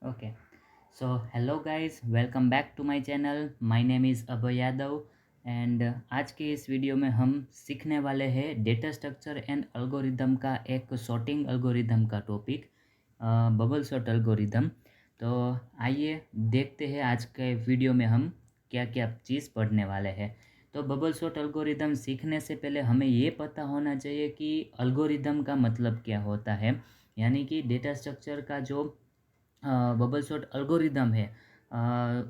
Okay. So hello guys, welcome back to my channel. My name is Abhay Yadav and आज के इस video में हम सीखने वाले हैं डेटा स्ट्रक्चर एंड अल्गोरिदम का एक सॉर्टिंग अल्गोरिदम का टॉपिक बबल सॉर्ट अल्गोरिदम। तो आइए देखते हैं आज के वीडियो में हम क्या क्या चीज़ पढ़ने वाले हैं। तो बबल सॉर्ट अल्गोरिदम सीखने से पहले हमें ये पता होना चाहिए कि अल्गोरिदम का मतलब क्या होता है, यानी कि डेटा स्ट्रक्चर का जो बबल सॉर्ट अल्गोरिदम है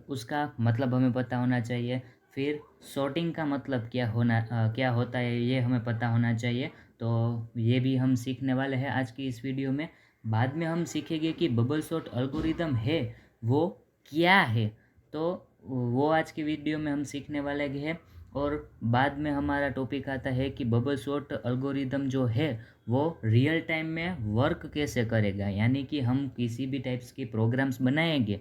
उसका मतलब हमें पता होना चाहिए। फिर सॉर्टिंग का मतलब क्या होता है ये हमें पता होना चाहिए। तो ये भी हम सीखने वाले हैं आज की इस वीडियो में। बाद में हम सीखेंगे कि बबल सॉर्ट अल्गोरिदम है वो क्या है। तो वो आज की वीडियो में हम सीखने वाले हैं। और बाद में हमारा टॉपिक आता है कि बबल सॉर्ट अल्गोरिदम जो है वो रियल टाइम में वर्क कैसे करेगा, यानी कि हम किसी भी टाइप्स की प्रोग्राम्स बनाएंगे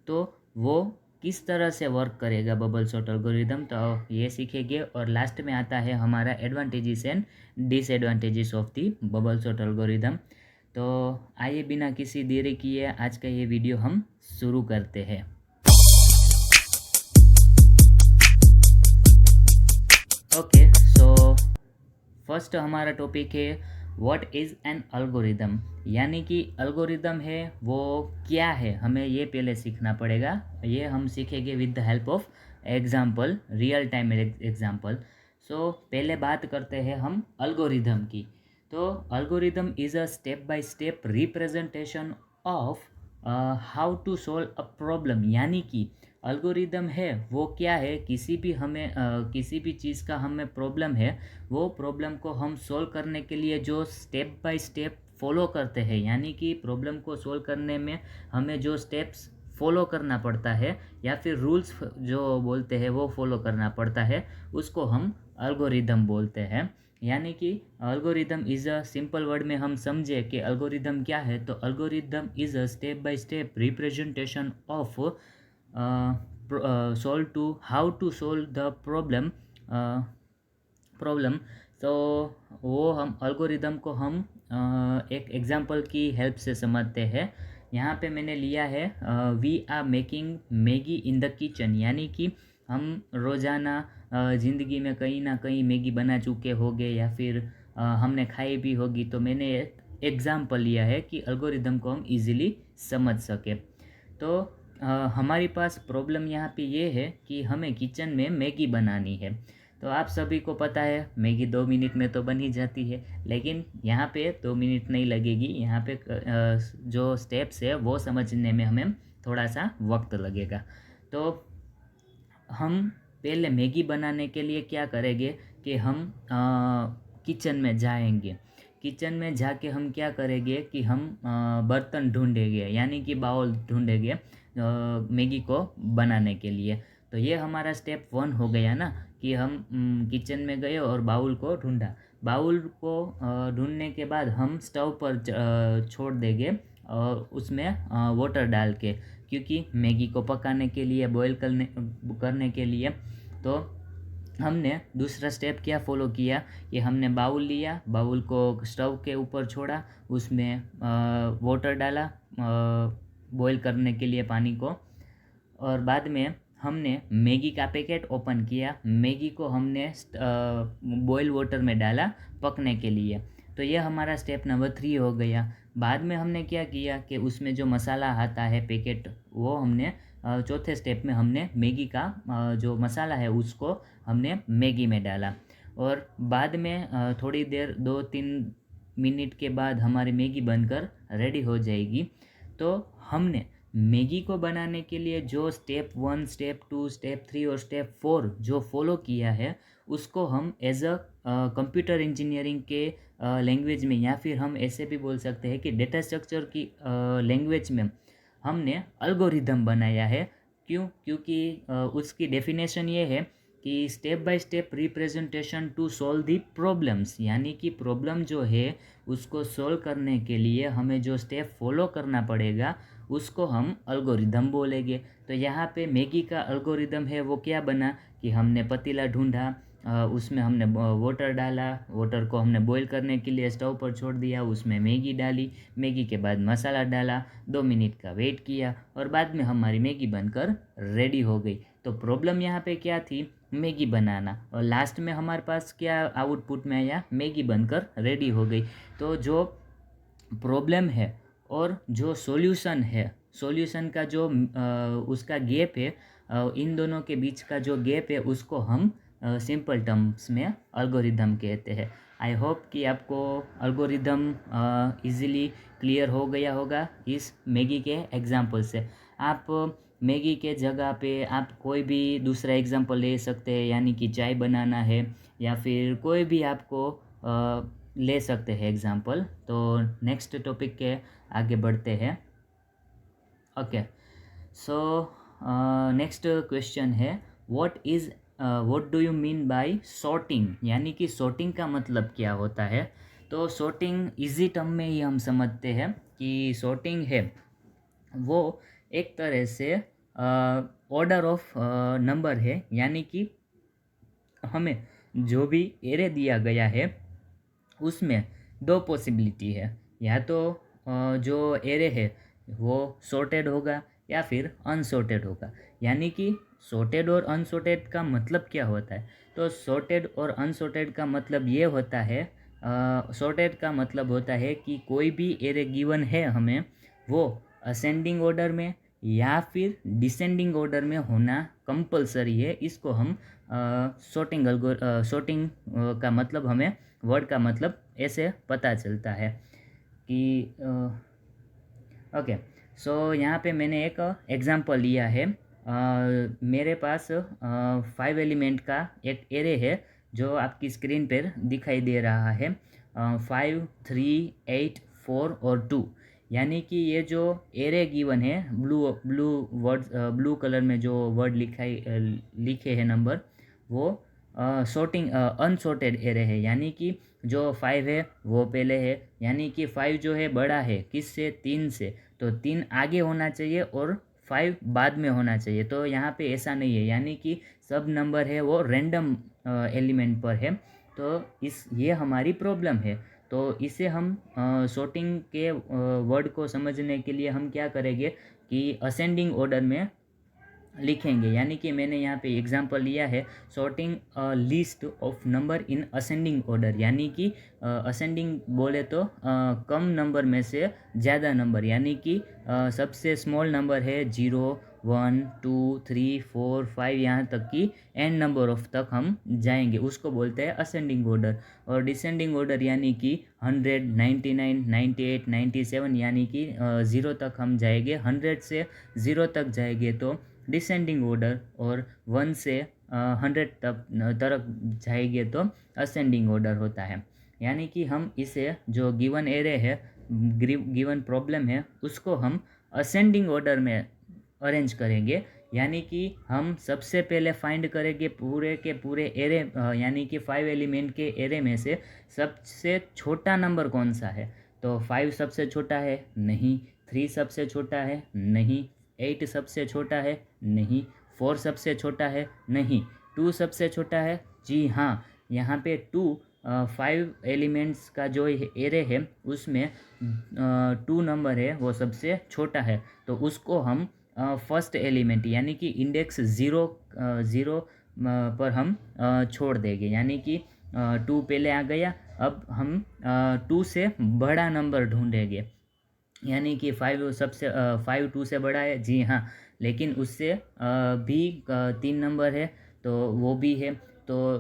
तो वो किस तरह से वर्क करेगा बबल सॉर्ट एल्गोरिदम। तो ये सीखेंगे। और लास्ट में आता है हमारा advantages and disadvantages of the bubble sort algorithm. तो आइए बिना किसी देरी किए आज का ये वीडियो हम शुरू करते हैं। ओके, सो फर्स्ट हमारा टॉपिक है व्हाट इज़ एन अल्गोरिदम, यानी कि अल्गोरिदम है वो क्या है, हमें ये पहले सीखना पड़ेगा। ये हम सीखेंगे with the help of example, real time example. So पहले बात करते हैं हम अल्गोरिदम की। तो algorithm is a step by step representation of how to solve a problem, यानी कि अल्गोरिदम है वो क्या है, किसी भी चीज़ का हमें प्रॉब्लम है, वो प्रॉब्लम को हम सॉल्व करने के लिए जो स्टेप बाय स्टेप फॉलो करते हैं, यानी कि प्रॉब्लम को सॉल्व करने में हमें जो स्टेप्स फॉलो करना पड़ता है या फिर रूल्स जो बोलते हैं वो फॉलो करना पड़ता है, उसको हम अल्गोरिदम बोलते हैं। यानी कि algorithm is a simple word में हम समझे कि अल्गोरिदम क्या है, तो algorithm is a step by step representation of how to solve the problem. तो वो हम अल्गोरिदम को हम एक एग्जांपल की हेल्प से समझते हैं। यहाँ पे मैंने लिया है we are making Maggi in the kitchen, यानी कि हम रोज़ाना ज़िंदगी में कहीं ना कहीं मैगी बना चुके होंगे या फिर हमने खाई भी होगी। तो मैंने एक एग्जांपल लिया है कि अल्गोरिदम को हम इजीली समझ सके। तो हमारे पास प्रॉब्लम यहाँ पे ये है कि हमें किचन में मैगी बनानी है। तो आप सभी को पता है मैगी 2 मिनट में तो बन ही जाती है, लेकिन यहाँ पे 2 मिनट नहीं लगेगी। यहाँ पे जो स्टेप्स है वो समझने में हमें थोड़ा सा वक्त लगेगा। तो हम पहले मैगी बनाने के लिए क्या करेंगे कि हम किचन में जाएंगे। किचन में जाके हम क्या करेंगे कि हम बर्तन ढूंढेंगे, यानी कि बाउल ढूंढेंगे मैगी को बनाने के लिए। तो ये हमारा स्टेप 1 हो गया ना, कि हम किचन में गए और बाउल को ढूंढा। बाउल को ढूंढने के बाद हम स्टव पर छोड़ देंगे और उसमें वाटर डाल के, क्योंकि मैगी को पकाने के लिए, बॉईल करने के लिए। तो हमने दूसरा स्टेप क्या फॉलो किया कि हमने बाउल लिया, बाउल को स्टव के ऊपर छोड़ा, उसमें वाटर डाला बॉईल करने के लिए पानी को, और बाद में हमने मैगी का पैकेट ओपन किया, मैगी को हमने बॉयल वाटर में डाला पकने के लिए। तो ये हमारा स्टेप नंबर 3 हो गया। बाद में हमने क्या किया कि उसमें जो मसाला आता है पैकेट, वो हमने चौथे स्टेप में हमने मैगी का जो मसाला है उसको हमने मैगी में डाला। और बाद में थोड़ी देर 2-3 मिनट के बाद हमारी मैगी बनकर रेडी हो जाएगी। तो हमने मैगी को बनाने के लिए जो स्टेप 1, स्टेप 2, स्टेप 3 और स्टेप 4 जो फॉलो किया है, उसको हम एज अ कंप्यूटर इंजीनियरिंग के लैंग्वेज में, या फिर हम ऐसे भी बोल सकते हैं कि डेटा स्ट्रक्चर की लैंग्वेज में हमने अल्गोरिदम बनाया है। क्योंकि उसकी डेफिनेशन ये है कि step by step representation to solve the problems, यानी कि प्रॉब्लम जो है उसको सॉल्व करने के लिए हमें जो स्टेप फॉलो करना पड़ेगा उसको हम अल्गोरिदम बोलेंगे। तो यहाँ पे मैगी का अल्गोरिदम है वो क्या बना कि हमने पतीला ढूंढा, उसमें हमने वाटर डाला, वाटर को हमने बॉईल करने के लिए स्टोव पर छोड़ दिया, उसमें मैगी डाली, मैगी के बाद मसाला डाला, 2 मिनट का वेट किया और बाद में हमारी मैगी बनकर रेडी हो गई। तो प्रॉब्लम यहाँ पे क्या थी? मैगी बनाना, और लास्ट में हमारे पास क्या आउटपुट में आया? मैगी बनकर रेडी हो गई। तो जो प्रॉब्लम है और जो सॉल्यूशन है, सॉल्यूशन का जो उसका गैप है, इन दोनों के बीच का जो गैप है उसको हम सिंपल टर्म्स में एल्गोरिदम कहते हैं। आई होप कि आपको एल्गोरिदम इजीली क्लियर हो गया होगा इस मैगी के एग्जांपल से। आप मैगी के जगह पे आप कोई भी दूसरा एग्जांपल ले सकते हैं, यानी कि चाय बनाना है या फिर कोई भी आपको ले सकते हैं एग्जांपल। तो नेक्स्ट टॉपिक के आगे बढ़ते हैं। ओके, सो नेक्स्ट क्वेश्चन है, what do you mean by sorting, यानी कि सॉर्टिंग का मतलब क्या होता है? तो सॉर्टिंग इजी टर्म में ही हम समझते हैं कि सॉर्टिंग है वो एक तरह से ऑर्डर ऑफ नंबर है, यानी कि हमें जो भी एरे दिया गया है उसमें 2 पॉसिबिलिटी है, या तो जो एरे है वो सॉर्टेड होगा या फिर अनसॉर्टेड होगा। यानी कि सॉर्टेड और अनसॉर्टेड का मतलब क्या होता है? तो सॉर्टेड और अनसॉर्टेड का मतलब ये होता है, सॉर्टेड का मतलब होता है कि कोई भी एरे गिवन है हमें, वो असेंडिंग ऑर्डर में या फिर डिसेंडिंग ऑर्डर में होना कंपलसरी है। इसको हम सॉर्टिंग का मतलब हमें वर्ड का मतलब ऐसे पता चलता है कि ओके। सो यहाँ पे मैंने एक एग्जांपल लिया है। मेरे पास 5 एलिमेंट का एक एरे है जो आपकी स्क्रीन पर दिखाई दे रहा है, 5, 3, 8, 4 और 2। यानी कि ये जो एरे गिवन है, ब्लू कलर में जो वर्ड लिखे हैं नंबर, वो अनसॉर्टेड एरे है। यानी कि जो 5 है वो पहले है, यानी कि 5 जो है बड़ा है किससे? 3 से, तो 3 आगे होना चाहिए और 5 बाद में होना चाहिए। तो यहाँ पे ऐसा नहीं है, यानी कि सब नंबर है वो रैंडम एलिमेंट पर है। तो ये हमारी प्रॉब्लम है। तो इसे हम सॉर्टिंग के वर्ड को समझने के लिए हम क्या करेंगे कि असेंडिंग ऑर्डर में लिखेंगे। यानी कि मैंने यहाँ पे एग्जांपल लिया है, sorting list of number in ascending order. यानी कि असेंडिंग बोले तो कम नंबर में से ज़्यादा नंबर, यानी कि सबसे स्मॉल नंबर है 0, 1, 2, 3, 4, 5, यहाँ तक कि एन नंबर ऑफ तक हम जाएंगे, उसको बोलते हैं असेंडिंग ऑर्डर। और डिसेंडिंग ऑर्डर यानी कि 100, 99, 98, 97, यानी कि 0 तक हम जाएंगे, 100 से 0 तक जाएंगे तो डिसेंडिंग ऑर्डर, और 1 से 100 तक जाएंगे तो असेंडिंग ऑर्डर होता है। यानी कि हम इसे जो गिवन एरे है, गिवन प्रॉब्लम है, उसको हम असेंडिंग ऑर्डर में अरेंज करेंगे। यानी कि हम सबसे पहले फाइंड करेंगे पूरे के पूरे एरे, यानी कि 5 एलिमेंट के एरे में से सबसे छोटा नंबर कौन सा है। तो 5 सबसे छोटा है? नहीं। 3 सबसे छोटा है? नहीं। 8 सबसे छोटा है? नहीं। 4 सबसे छोटा है? नहीं। 2 सबसे छोटा है? जी हाँ, यहाँ पे 2 5 एलिमेंट्स का जो एरे है उसमें 2 नंबर है वो सबसे छोटा है। तो उसको हम फर्स्ट एलिमेंट यानी कि इंडेक्स 0 पर हम छोड़ देंगे। यानी कि 2 पहले आ गया, अब हम 2 से बड़ा नंबर ढूंढेंगे। यानी कि 5 2 से बड़ा है, जी हाँ, लेकिन उससे भी 3 नंबर है तो वो भी है। तो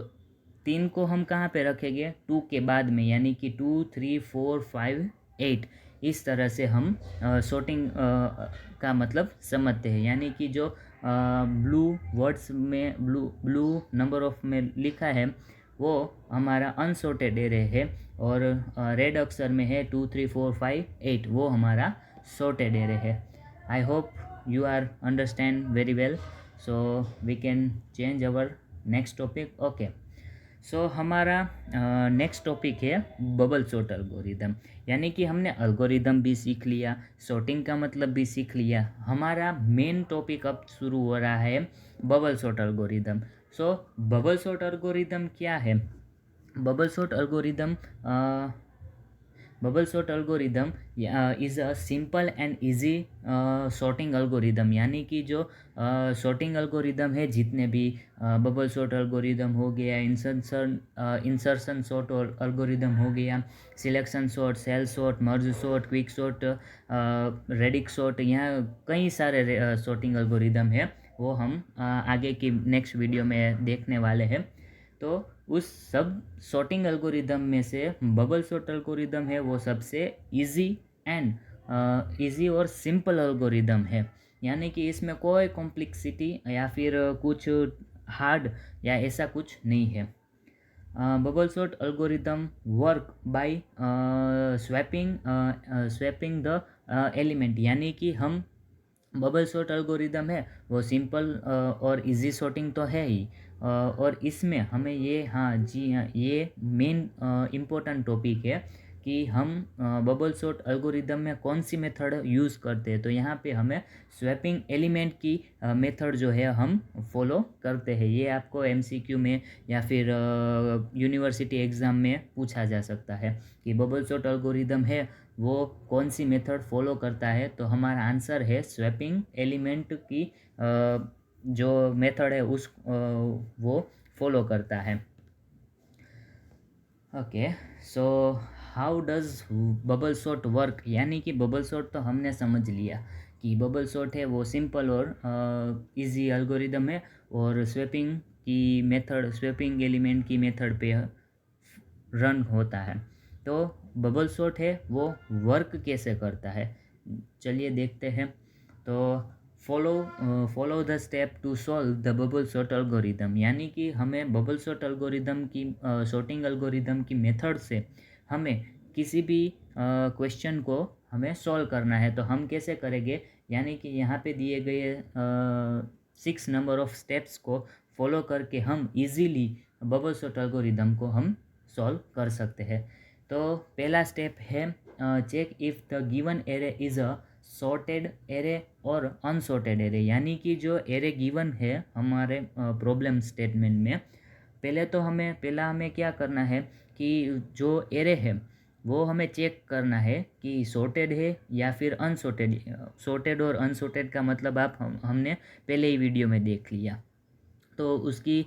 3 को हम कहाँ पे रखेंगे? 2 के बाद में, यानी कि 2, 3, 4, 5, 8। इस तरह से हम सॉर्टिंग का मतलब समझते हैं। यानी कि जो ब्लू वर्ड्स में ब्लू नंबर ऑफ में लिखा है वो हमारा अनसॉर्टेड एरे है, और रेड अक्षर में है 2, 3, 4, 5, 8, वो हमारा सॉर्टेड एरे है। I hope you are understand very well, so we can change our next topic. Okay, सो हमारा नेक्स्ट टॉपिक है बबल सॉर्ट एल्गोरिदम। यानी कि हमने एल्गोरिदम भी सीख लिया, सॉर्टिंग का मतलब भी सीख लिया। हमारा मेन टॉपिक अब शुरू हो रहा है बबल सॉर्ट एल्गोरिदम। सो बबल सॉर्ट एल्गोरिदम क्या है? Bubble sort algorithm bubble sort algorithm is a simple and easy sorting algorithm, यानी कि जो सॉर्टिंग एल्गोरिदम है, जितने भी बबल सॉर्ट एल्गोरिदम हो गया, इंसर्शन सॉर्ट एल्गोरिदम हो गया, selection sort, shell sort, merge sort, quick sort, radix sort, यहाँ कई सारे सॉर्टिंग एल्गोरिदम है, वो हम आगे की नेक्स्ट वीडियो में देखने वाले हैं। तो उस सब सॉर्टिंग एल्गोरिदम में से बबल सॉर्ट एल्गोरिदम है वो सबसे इजी एंड इजी और सिंपल एल्गोरिदम है, यानी कि इसमें कोई कॉम्प्लेक्सिटी या फिर कुछ हार्ड या ऐसा कुछ नहीं है। Bubble sort algorithm work by swapping the element, यानी कि हम बबल सॉर्ट एल्गोरिदम है वो सिंपल और इजी सॉर्टिंग तो है ही, और इसमें हमें ये, हाँ जी हाँ, ये मेन इम्पोर्टेंट टॉपिक है कि हम बबल सॉर्ट एल्गोरिदम में कौन सी मेथड यूज़ करते हैं। तो यहाँ पे हमें स्वैपिंग एलिमेंट की मेथड जो है हम फॉलो करते हैं। ये आपको एमसीक्यू में या फिर यूनिवर्सिटी एग्ज़ाम में पूछा जा सकता है कि बबल सॉर्ट एल्गोरिदम है वो कौन सी मेथड फॉलो करता है। तो हमारा आंसर है स्वैपिंग एलिमेंट की जो मेथड है उस वो फॉलो करता है। Okay, so how does bubble sort work, यानी कि बबल सॉर्ट तो हमने समझ लिया कि बबल सॉर्ट है वो सिंपल और इजी एल्गोरिदम है, और स्वेपिंग एलिमेंट की मेथड पे रन होता है। तो बबल सॉर्ट है वो वर्क कैसे करता है, चलिए देखते हैं। तो follow the step to solve the bubble sort algorithm, यानी कि हमें बबल सॉर्ट एल्गोरिदम की सॉर्टिंग एल्गोरिदम की मेथड से हमें किसी भी क्वेश्चन को हमें सॉल्व करना है। तो हम कैसे करेंगे, यानी कि यहाँ पे दिए गए 6 नंबर ऑफ स्टेप्स को फॉलो करके हम इजीली बबल सॉर्ट एल्गोरिदम को हम सॉल्व कर सकते हैं। तो पहला स्टेप है check if the given array is a sorted array और अनसॉर्टेड एरे, यानी कि जो एरे गिवन है हमारे प्रॉब्लम स्टेटमेंट में, पहला हमें क्या करना है कि जो एरे है वो हमें चेक करना है कि सॉर्टेड है या फिर अनसॉर्टेड। सॉर्टेड और अनसॉर्टेड का मतलब हमने पहले ही वीडियो में देख लिया। तो उसकी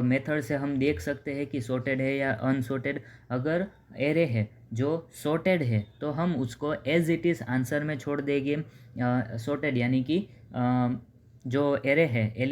मेथड से हम देख सकते हैं कि सॉर्टेड है या अनसॉर्टेड। अगर एरे है जो सॉर्टेड है तो हम उसको एज इट इज़ आंसर में छोड़ देंगे। सॉर्टेड यानी कि जो एरे है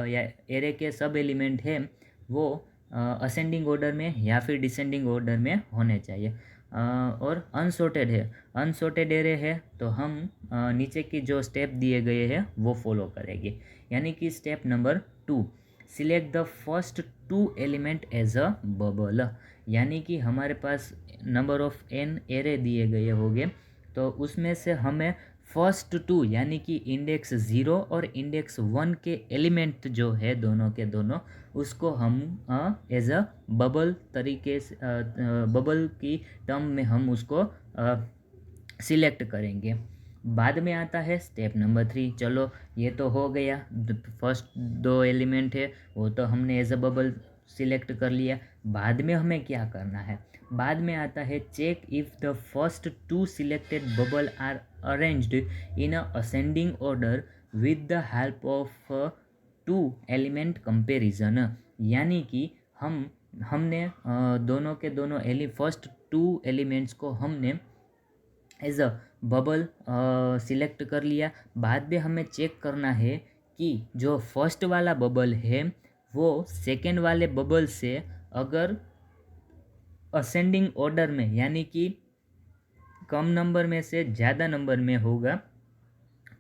या एरे के सब एलिमेंट है वो असेंडिंग ऑर्डर में या फिर डिसेंडिंग ऑर्डर में होने चाहिए। और अनसॉर्टेड एरे है तो हम नीचे की जो स्टेप दिए गए हैं वो फॉलो करेंगे, यानी कि step number 2, select the first 2 element as a bubble, यानी कि हमारे पास नंबर ऑफ n एरे दिए गए होंगे, तो उसमें से हमें फर्स्ट 2 यानी कि इंडेक्स 0 और इंडेक्स 1 के एलिमेंट जो है दोनों के दोनों, उसको हम एज अ बबल तरीके से बबल की टर्म में हम उसको सिलेक्ट करेंगे। बाद में आता है स्टेप नंबर 3। चलो ये तो हो गया, फर्स्ट 2 एलिमेंट है वो तो हमने एज अ बबल सिलेक्ट कर लिया। बाद में हमें क्या करना है, बाद में आता है check if the first 2 selected bubble are arranged in a ascending order with the help of 2 element comparison, यानी कि हमने दोनों के दोनों फर्स्ट 2 एलिमेंट्स को हमने एज अ बबल सिलेक्ट कर लिया। बाद में हमें चेक करना है कि जो फर्स्ट वाला बबल है वो सेकेंड वाले बबल से अगर असेंडिंग ऑर्डर में, यानी कि कम नंबर में से ज़्यादा नंबर में होगा,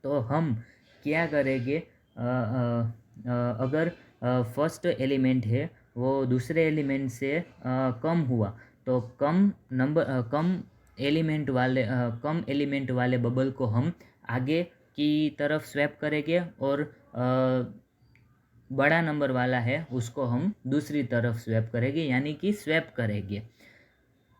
तो हम क्या करेंगे, अगर फर्स्ट एलिमेंट है वो दूसरे एलिमेंट से कम हुआ तो कम एलिमेंट वाले बबल को हम आगे की तरफ स्वैप करेंगे, और बड़ा नंबर वाला है उसको हम दूसरी तरफ स्वैप करेंगे, यानी कि स्वैप करेंगे।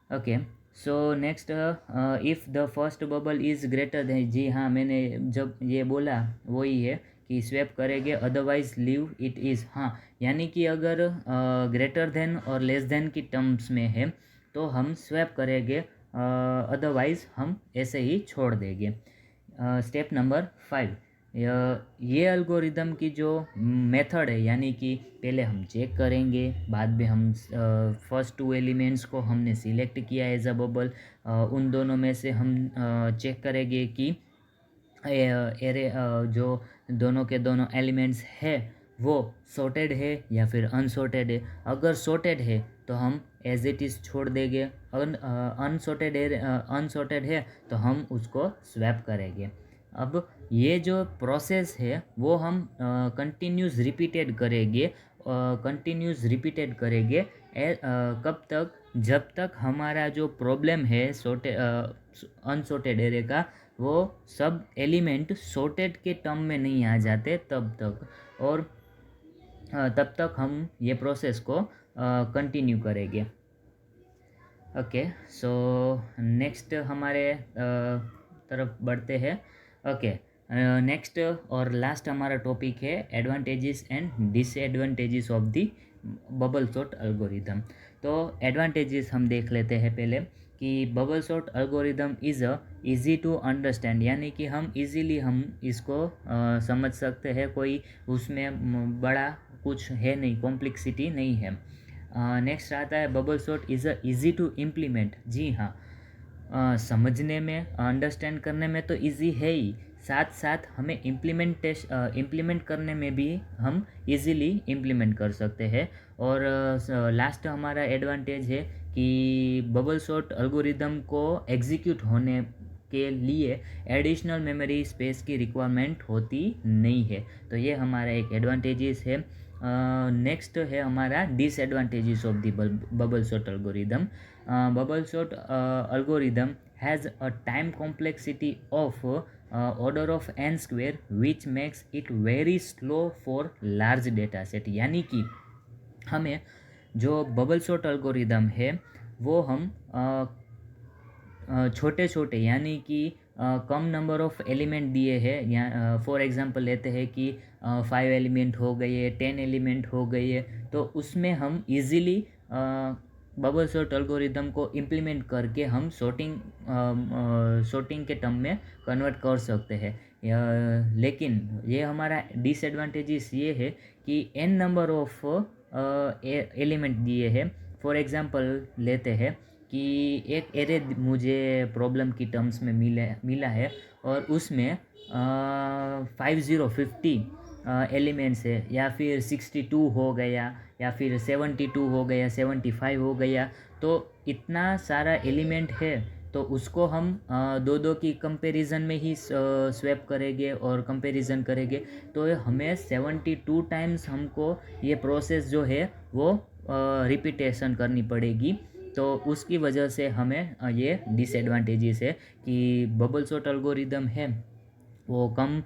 Okay, so next if the first bubble is greater than, जी हाँ, मैंने जब ये बोला वही है कि स्वैप करेंगे, अदरवाइज लीव इट इज़। हाँ, यानी कि अगर ग्रेटर देन और लेस देन की टर्म्स में है तो हम स्वैप करेंगे, अदरवाइज हम ऐसे ही छोड़ देंगे। स्टेप नंबर 5, ये एल्गोरिदम की जो मेथड है, यानी कि पहले हम चेक करेंगे, बाद में हम फर्स्ट 2 एलिमेंट्स को हमने सिलेक्ट किया एज अ बबल, उन दोनों में से हम चेक करेंगे कि एरे जो दोनों के दोनों एलिमेंट्स है वो सॉर्टेड है या फिर अनसॉर्टेड है। अगर सॉर्टेड है तो हम एज इट इज़ छोड़ देंगे, अनसॉर्टेड है तो हम उसको स्वैप करेंगे। अब ये जो प्रोसेस है वो हम कंटिन्यूस रिपीटेड करेंगे कब तक, जब तक हमारा जो प्रॉब्लम है अनसॉर्टेड एरे का, वो सब एलिमेंट सॉर्टेड के टर्म में नहीं आ जाते तब तक, और तब तक हम ये प्रोसेस को कंटिन्यू करेंगे। ओके, सो नेक्स्ट हमारे तरफ बढ़ते हैं। ओके, नेक्स्ट और लास्ट हमारा टॉपिक है advantages and disadvantages of the bubble sort algorithm. तो एडवांटेजेस हम देख लेते हैं पहले कि bubble sort algorithm is easy to understand, यानी कि हम इजीली हम इसको समझ सकते हैं, कोई उसमें बड़ा कुछ है नहीं, कॉम्प्लेक्सिटी नहीं है। नेक्स्ट आता है bubble sort is easy to implement. जी हाँ, समझने में, अंडरस्टैंड करने में तो इजी है ही, साथ साथ हमें इम्प्लीमेंट करने में भी हम इजीली इम्प्लीमेंट कर सकते हैं। और लास्ट हमारा एडवांटेज है कि बबल सॉर्ट एल्गोरिदम को एग्जीक्यूट होने के लिए एडिशनल मेमोरी स्पेस की रिक्वायरमेंट होती नहीं है। तो ये हमारा एक एडवांटेजेस है। नेक्स्ट है हमारा disadvantages of the bubble sort algorithm. Bubble sort algorithm has a time complexity of order of n square which makes it very slow for large data set। यानी कि हमें जो बबल सॉर्ट एल्गोरिदम है वो हम छोटे छोटे, यानी कि कम नंबर ऑफ एलिमेंट दिए हैं, या फॉर एग्जांपल लेते हैं कि 5 एलिमेंट हो गए, 10 एलिमेंट हो गए, तो उसमें हम इजीली बबल सॉर्ट एल्गोरिदम को इम्प्लीमेंट करके हम सॉर्टिंग के टर्म में कन्वर्ट कर सकते हैं। लेकिन ये हमारा डिसएडवांटेजेस ये है कि n नंबर ऑफ एलिमेंट दिए हैं। फॉर एग्जांपल लेते हैं कि एक एरे मुझे प्रॉब्लम की टर्म्स में मिला है और उसमें 50 एलिमेंट्स है, या फिर 62 हो गया, या फिर 72 हो गया, 75 हो गया, तो इतना सारा एलिमेंट है, तो उसको हम दो दो की कंपैरिजन में ही स्वैप करेंगे और कंपैरिजन करेंगे, तो हमें 72 टाइम्स हमको ये प्रोसेस जो है वो रिपीटेशन करनी पड़ेगी। तो उसकी वजह से हमें ये डिसएडवांटेजेस है कि बबल सॉर्ट एल्गोरिदम है वो कम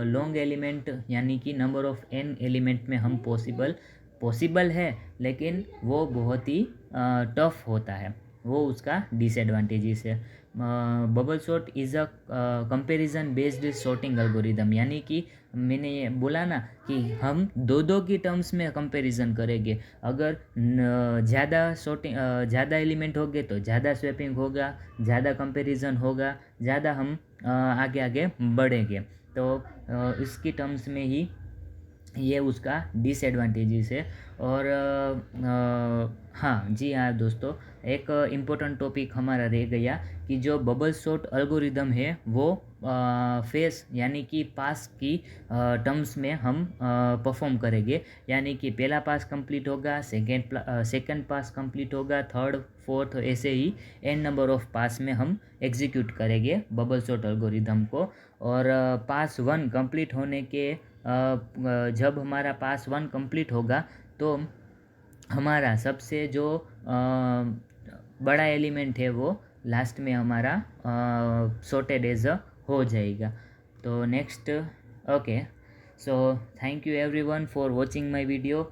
लॉन्ग एलिमेंट, यानी कि नंबर ऑफ n एलिमेंट में हम पॉसिबल है, लेकिन वो बहुत ही टफ होता है, वो उसका डिसएडवांटेजेस है। Bubble sort is a comparison based sorting algorithm, यानी कि मैंने ये बोला ना कि हम दो दो की टर्म्स में कंपैरिजन करेंगे। अगर ज़्यादा एलिमेंट होंगे तो ज़्यादा स्वैपिंग होगा, ज़्यादा कंपैरिजन होगा, ज़्यादा हम आगे आगे बढ़ेंगे। तो इसकी टर्म्स में ही ये उसका डिसएडवांटेजेस है। और हाँ जी हाँ दोस्तों, एक इम्पोर्टेंट टॉपिक हमारा रह गया कि जो बबल सॉर्ट एल्गोरिदम है वो फेस, यानी कि पास की टर्म्स में हम परफॉर्म करेंगे, यानी कि पहला पास कंप्लीट होगा, सेकंड पास कंप्लीट होगा, थर्ड फोर्थ, ऐसे ही n नंबर ऑफ पास में हम एग्जीक्यूट करेंगे बबल सॉर्ट एल्गोरिदम को। और पास 1 कंप्लीट होने के जब हमारा पास 1 कंप्लीट होगा तो हमारा सबसे जो बड़ा एलिमेंट है वो लास्ट में हमारा सॉर्टेड एज हो जाएगा। तो next, okay, so thank you everyone for watching my video.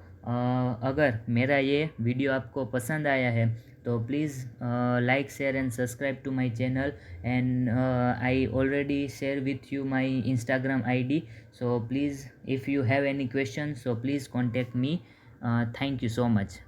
अगर मेरा ये वीडियो आपको पसंद आया है So please like, share and subscribe to my channel. And I already share with you my Instagram ID. So please, if you have any questions, so please contact me. Thank you so much.